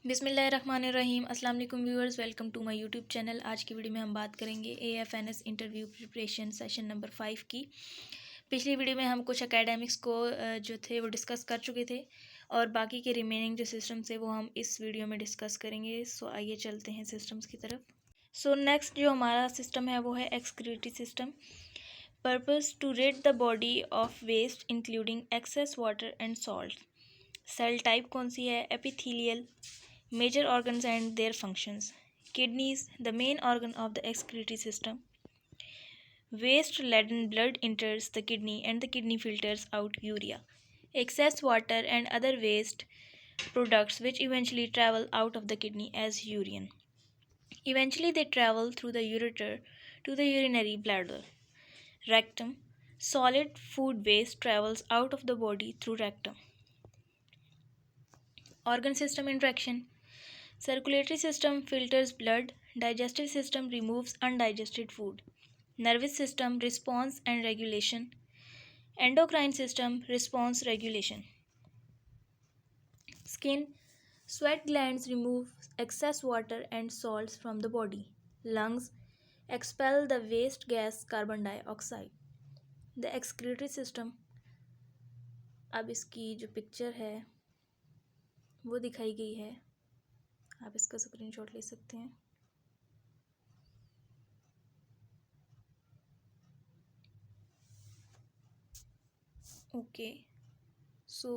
बिस्मिल्लाहिर्रहमानिर्रहीम। अस्सलाम वालेकुम viewers, welcome to my YouTube channel. आज की वीडियो में हम बात करेंगे AFNS interview preparation session number 5 की। पिछली वीडियो में हम कुछ एकेडमिक्स को जो थे वो डिस्कस कर चुके थे और बाकी के रिमेनिंग जो सिस्टम्स थे वो हम इस वीडियो में डिस्कस करेंगे। सो आइए चलते हैं सिस्टम्स की तरफ। सो नेक्स्ट जो हमारा सिस्टम है वो है excretory system. Purpose to rid the body of waste including excess water and salt. Cell type कौन सी है? Epithelial. Major organs and their functions. Kidneys, the main organ of the excretory system. Waste-laden blood enters the kidney and the kidney filters out urea, excess water and other waste products which eventually travel out of the kidney as urine. Eventually they travel through the ureter to the urinary bladder. Rectum. Solid food waste travels out of the body through rectum. Organ system interaction. Circulatory system filters blood. Digestive system removes undigested food. Nervous system response and regulation. Endocrine system response regulation. Skin. Sweat glands remove excess water and salts from the body. Lungs expel the waste gas carbon dioxide. The excretory system. अब इसकी जो picture है वो दिखाई गई है, आप इसका स्क्रीनशॉट ले सकते हैं। Okay, so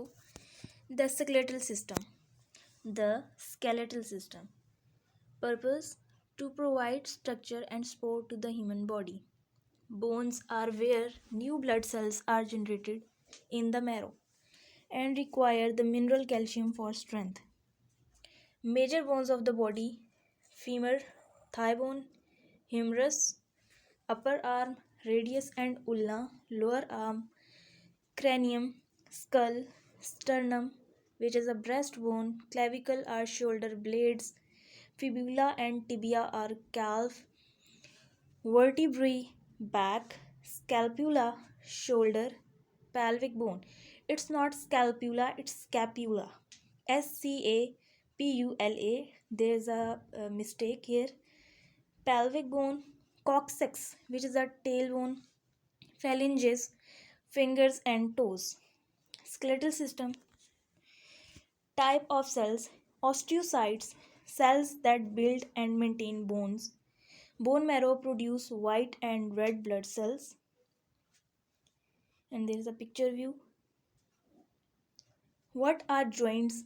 the skeletal system. The skeletal system. Purpose to provide structure and support to the human body. Bones are where new blood cells are generated in the marrow and require the mineral calcium for strength. Major bones of the body: femur, thigh bone, humerus, upper arm, radius and ulna, lower arm, cranium, skull, sternum, which is a breastbone, clavicle are shoulder blades, fibula and tibia are calf, vertebrae, back, scapula, shoulder, pelvic bone. It's not scapula, it's scapula. SCAPULA. There's a mistake here. Pelvic bone, coccyx, which is a tailbone, phalanges, fingers and toes. Skeletal system. Type of cells: osteocytes, cells that build and maintain bones. Bone marrow produce white and red blood cells. And there is a picture view. What are joints,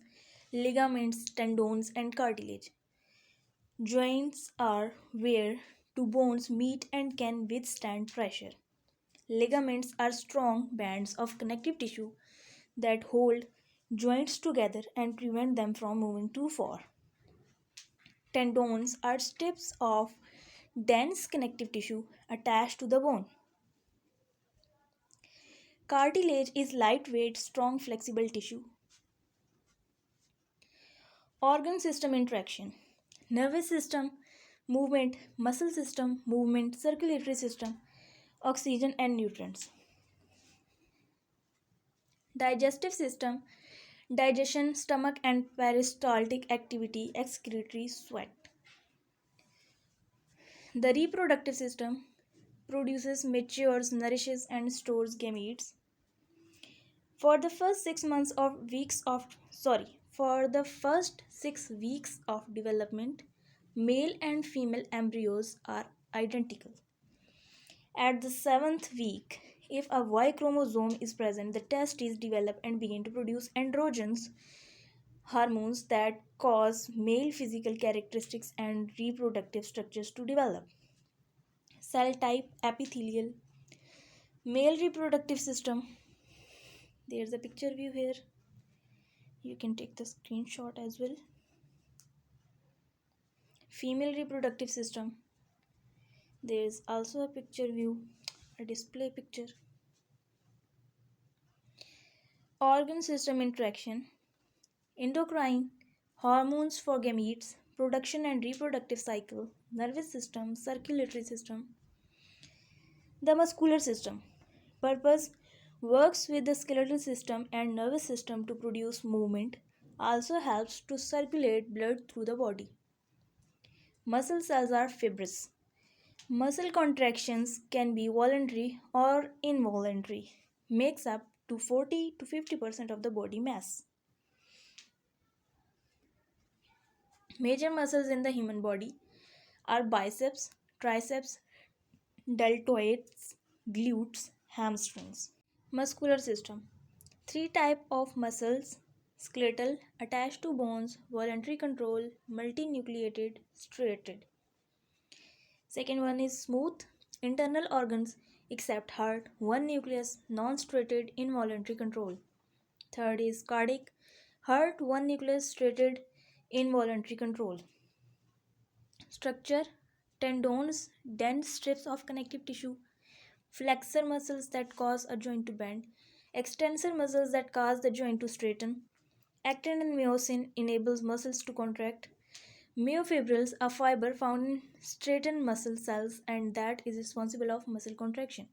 ligaments, tendons and cartilage? Joints are where two bones meet and can withstand pressure. Ligaments are strong bands of connective tissue that hold joints together and prevent them from moving too far. Tendons are strips of dense connective tissue attached to the bone. Cartilage is lightweight, strong, flexible tissue. Organ system interaction. Nervous system movement, muscle system movement, circulatory system oxygen and nutrients. Digestive system digestion, stomach and peristaltic activity, excretory, sweat. The reproductive system produces, matures, nourishes and stores gametes. For the first 6 weeks of development, male and female embryos are identical. At the 7th week, if a Y chromosome is present, the testes develop and begin to produce androgens, hormones that cause male physical characteristics and reproductive structures to develop. Cell type: epithelial. Male reproductive system. There's a picture view here. You can take the screenshot as well. Female reproductive system. There's also a picture view, a display picture. Organ system interaction. Endocrine, hormones for gametes, production and reproductive cycle, nervous system, circulatory system. The muscular system. Purpose: works with the skeletal system and nervous system to produce movement, also helps to circulate blood through the body. Muscle cells are fibrous. Muscle contractions can be voluntary or involuntary. Makes up to 40 to 50% of the body mass. Major muscles in the human body are biceps, triceps, deltoids, glutes, hamstrings. Muscular system. Three type of muscles: skeletal, attached to bones, voluntary control, multinucleated, striated. Second one is smooth, internal organs except heart, one nucleus, non-striated, involuntary control. Third is cardiac, heart, one nucleus, striated, involuntary control. Structure: tendons, dense strips of connective tissue, flexor muscles that cause a joint to bend, extensor muscles that cause the joint to straighten. Actin and myosin enables muscles to contract. Myofibrils, a fiber found in straightened muscle cells and that is responsible of muscle contraction.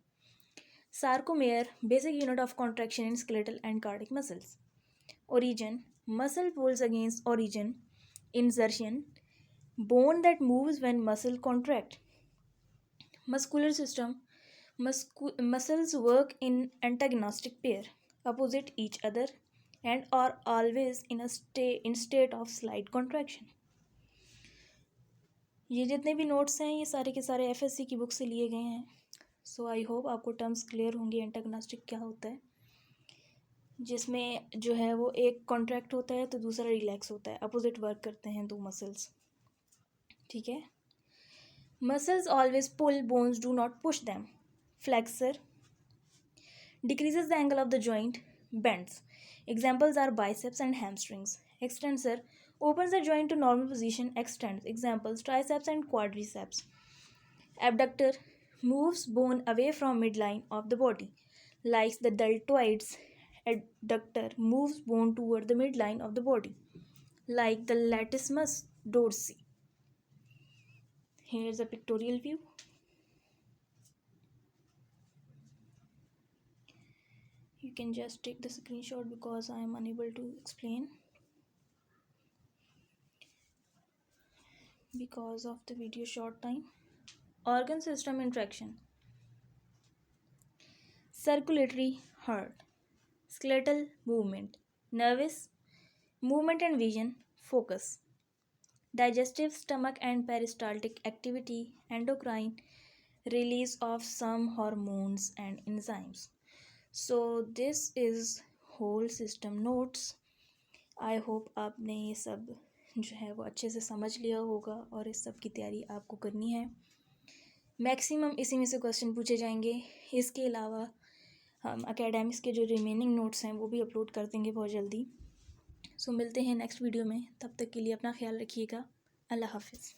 Sarcomere, basic unit of contraction in skeletal and cardiac muscles. Origin, muscle pulls against origin. Insertion, bone that moves when muscle contract. Muscular system, muscles work in antagonistic pair, opposite each other, and are always in state of slight contraction. ये जितने भी notes हैं ये सारे के सारे FSc की book से लिए गए हैं. सो आई होप आपको टर्म्स क्लियर होंगे. एंटागोनिस्टिक क्या होता है, जिसमें जो है वो एक कॉन्ट्रैक्ट होता है तो दूसरा रिलैक्स होता है, अपोजिट वर्क करते हैं दो मसल्स. ठीक है. Muscles always pull, bones do not push them. Flexor decreases the angle of the joint, bends. Examples are biceps and hamstrings. Extensor opens the joint to normal position, extends. Examples triceps and quadriceps. Abductor moves bone away from midline of the body. Like the deltoids, adductor moves bone toward the midline of the body. Like the latissimus dorsi. Here's a pictorial view. You can just take the screenshot because I am unable to explain because of the video short time. Organ system interaction: circulatory, heart; skeletal, movement; nervous, movement and vision, focus; digestive, stomach and peristaltic activity; endocrine, release of some hormones and enzymes. So this is whole system notes. I hope आपने ये सब जो है वो अच्छे से समझ लिया होगा और इस सब की तैयारी आपको करनी है. मैक्सिमम इसी में से क्वेश्चन पूछे जाएंगे. इसके अलावा हम एकेडमिक्स के जो रिमेनिंग नोट्स हैं वो भी अपलोड कर देंगे बहुत जल्दी. सो मिलते हैं नेक्स्ट वीडियो में. तब तक के लिए अपना ख्याल रखिएगा. अल्लाह हाफिज़.